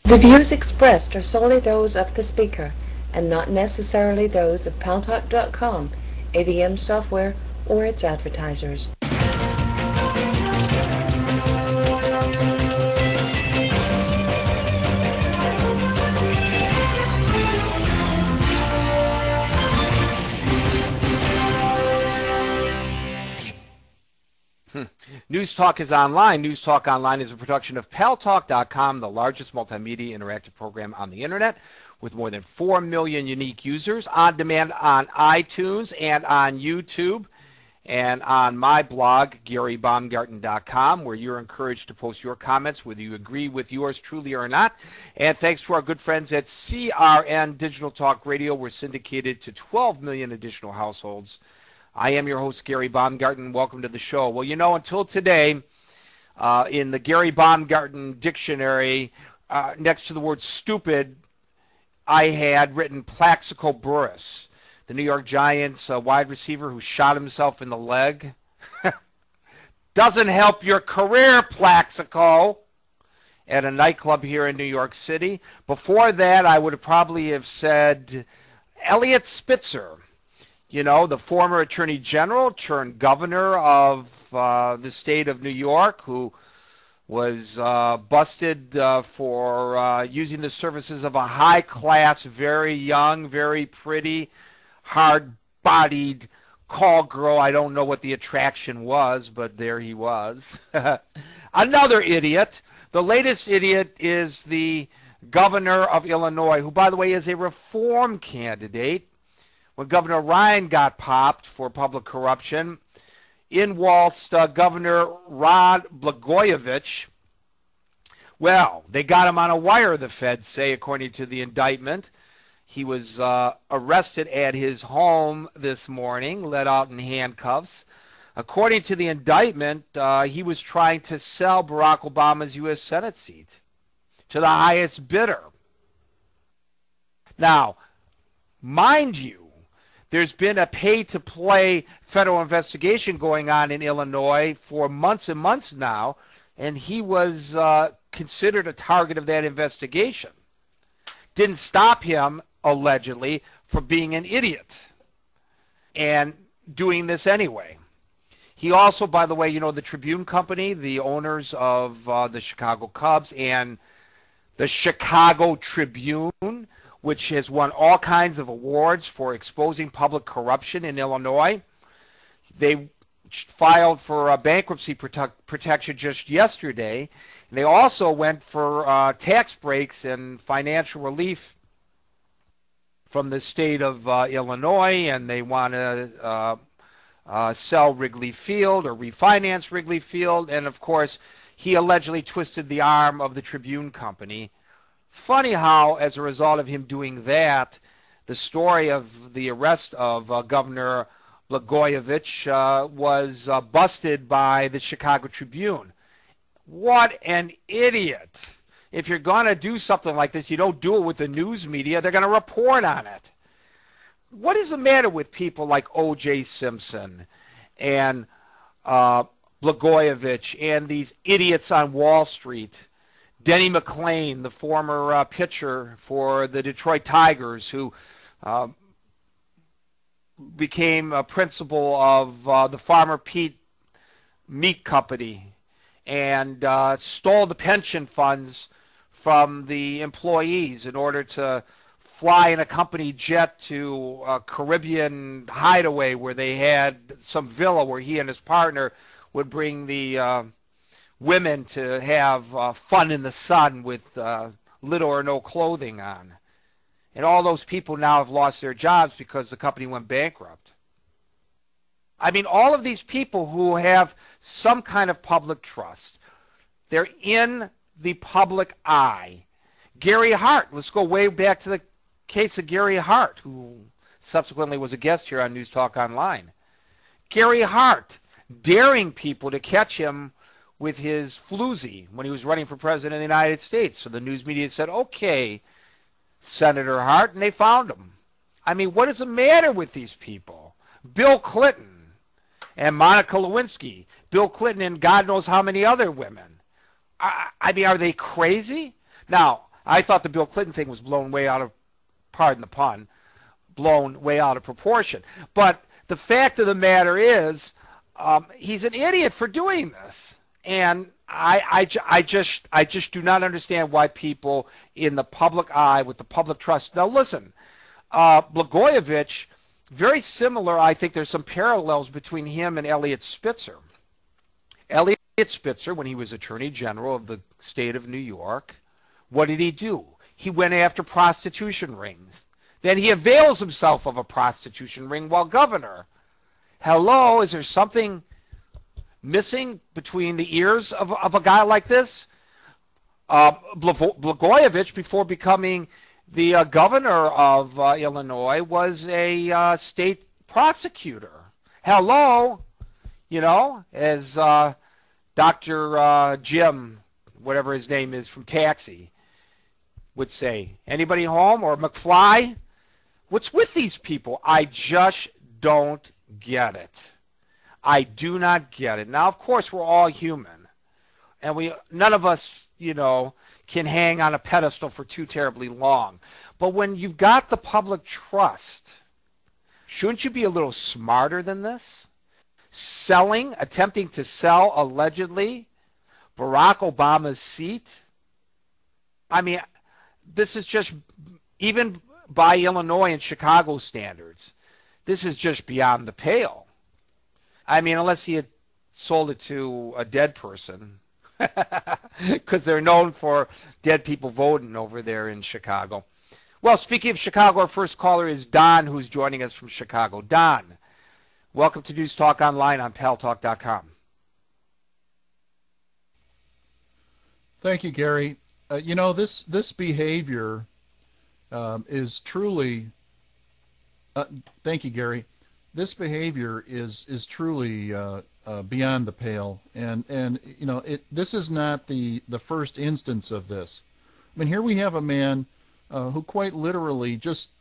The views expressed are solely those of the speaker and not necessarily those of Paltalk.com, AVM software, or its advertisers. News Talk is online. News Talk Online is a production of Paltalk.com, the largest multimedia interactive program on the internet, with more than 4 million unique users on demand on iTunes and on YouTube, and on my blog, GaryBaumgarten.com, where you're encouraged to post your comments, whether you agree with yours truly or not. And thanks to our good friends at CRN Digital Talk Radio, we're syndicated to 12 million additional households. I am your host, Gary Baumgarten. Welcome to the show. Well, you know, until today, in the Gary Baumgarten dictionary, next to the word stupid, I had written Plaxico Burress, the New York Giants wide receiver who shot himself in the leg. Doesn't help your career, Plaxico, at a nightclub here in New York City. Before that, I would probably have said Eliot Spitzer. You know, the former attorney general turned governor of the state of New York, who was busted for using the services of a high-class, very young, very pretty, hard-bodied call girl. I don't know what the attraction was, but there he was. Another idiot. The latest idiot is the governor of Illinois, who, by the way, is a reform candidate. When Governor Ryan got popped for public corruption, in waltzed Governor Blagojevich. Well, they got him on a wire, the feds say, according to the indictment. He was arrested at his home this morning, let out in handcuffs. According to the indictment, he was trying to sell Barack Obama's U.S. Senate seat to the highest bidder. Now, mind you, there's been a pay-to-play federal investigation going on in Illinois for months and months now, and he was considered a target of that investigation. Didn't stop him, allegedly, from being an idiot and doing this anyway. He also, by the way, you know, the Tribune Company, the owners of the Chicago Cubs and the Chicago Tribune, which has won all kinds of awards for exposing public corruption in Illinois. They filed for bankruptcy protection just yesterday. They also went for tax breaks and financial relief from the state of Illinois, and they want to sell Wrigley Field or refinance Wrigley Field. And, of course, he allegedly twisted the arm of the Tribune Company. Funny how, as a result of him doing that, the story of the arrest of Governor Blagojevich was busted by the Chicago Tribune. What an idiot. If you're going to do something like this, you don't do it with the news media. They're going to report on it. What is the matter with people like O.J. Simpson and Blagojevich and these idiots on Wall Street? Denny McClain, the former pitcher for the Detroit Tigers, who became a principal of the Farmer Pete Meat Company and stole the pension funds from the employees in order to fly in a company jet to a Caribbean hideaway where they had some villa where he and his partner would bring the women to have fun in the sun with little or no clothing on. And all those people now have lost their jobs because the company went bankrupt. I mean, all of these people who have some kind of public trust, they're in the public eye. Gary Hart, let's go way back to the case of Gary Hart, who subsequently was a guest here on News Talk Online. Gary Hart daring people to catch him with his floozy when he was running for president of the United States. So the news media said, okay, Senator Hart, and they found him. I mean, what is the matter with these people? Bill Clinton and Monica Lewinsky, Bill Clinton and God knows how many other women. I mean, are they crazy? Now, I thought the Bill Clinton thing was blown way out of, pardon the pun, blown way out of proportion. But the fact of the matter is, he's an idiot for doing this, and I just do not understand why people in the public eye with the public trust. Now listen, Blagojevich, very similar. I think there's some parallels between him and Eliot Spitzer. Eliot Spitzer, when he was Attorney General of the state of New York, what did he do? He went after prostitution rings. Then he avails himself of a prostitution ring while governor. Hello, is there something missing between the ears of a guy like this? Blagojevich, before becoming the governor of Illinois, was a state prosecutor. Hello, as Dr. Jim, whatever his name is from Taxi, would say. Anybody home? Or McFly? What's with these people? I just don't get it. I do not get it. Now, of course, we're all human, and none of us, can hang on a pedestal for too terribly long. But when you've got the public trust, shouldn't you be a little smarter than this? Attempting to sell, allegedly, Barack Obama's seat? I mean, this is just, even by Illinois and Chicago standards, this is just beyond the pale. I mean, unless he had sold it to a dead person, because they're known for dead people voting over there in Chicago. Well, speaking of Chicago, our first caller is Don, who's joining us from Chicago. Don, welcome to News Talk Online on Paltalk.com. Thank you, Gary. This behavior is truly. Thank you, Gary. This behavior is truly beyond the pale, and this is not the first instance of this. I mean, here we have a man who quite literally just